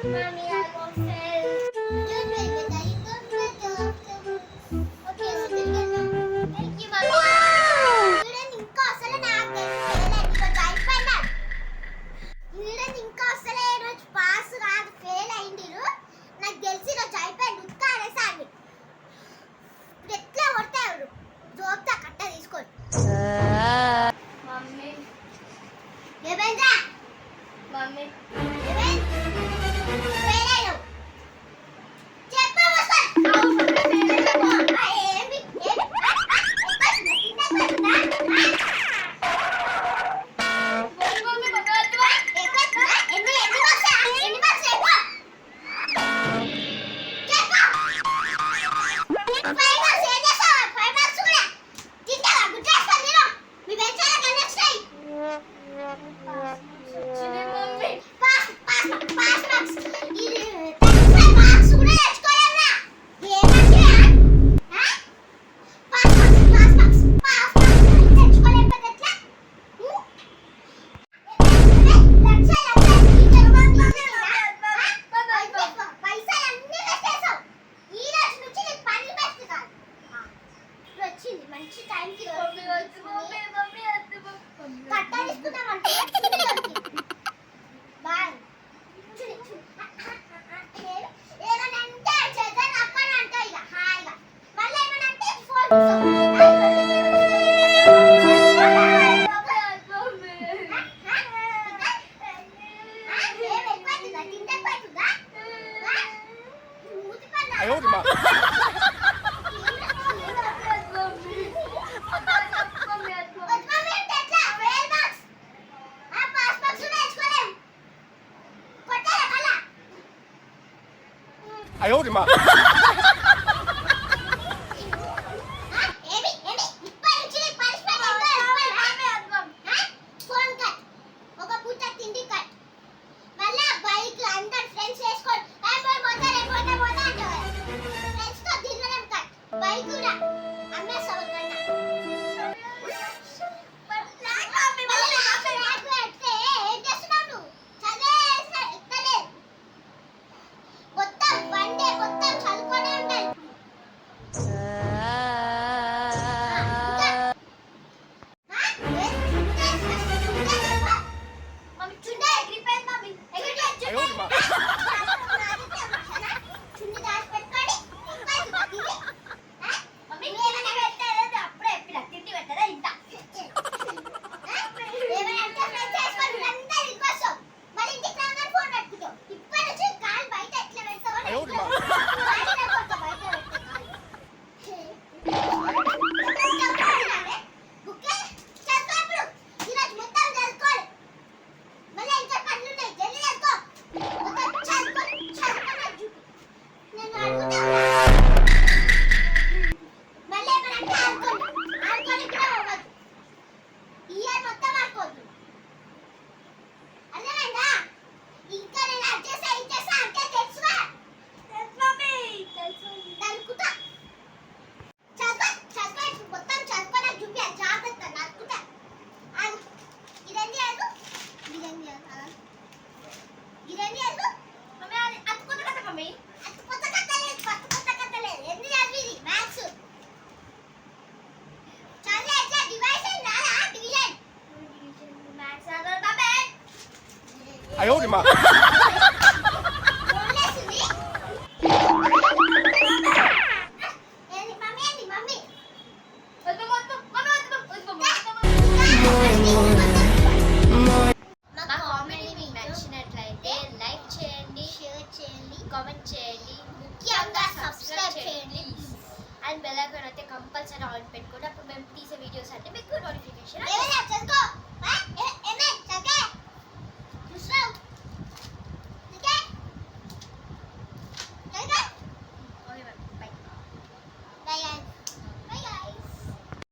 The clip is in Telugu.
Mommy, I want fail. Don't wait, Beta. You don't wait till after. Okay, thank you, Mommy. వీడని ఇంకా అసలు నాకు తెలియలేదు అయిపోయినా వీడని ఇంకా అసలు ఏ రోజు పాస్ కాదు ఫెయిల్ అయిందిరు నాకు తెలిసి రోజు అయిపోయింది ఉత్కా అనేసారి ఇప్పుడు ఎట్లా కొడతాడు జోబ్తా కట్ట తీసుకోండి మమ్మీ ఏమైందా మమ్మీ మంచి టైంకి కట్టాలిస్తున్నామంటే బాయ్ ఏమనంటే జగన్ అప్పని అంట ఇక హాయిగా మళ్ళీ ఏమనంటే ఫోన్哎呦我的妈！ 哎呦我的妈！ కామెంట్ చేయండి ముఖ్యంగా సబ్స్క్రైబ్ చేయండి అండ్ బెల్ ఐకాన్ అయితే కంపల్సరీ ఆన్ పెట్టుకోండి అప్పుడు మేము తీసే వీడియోస్ అంటే మీకు నోటిఫికేషన్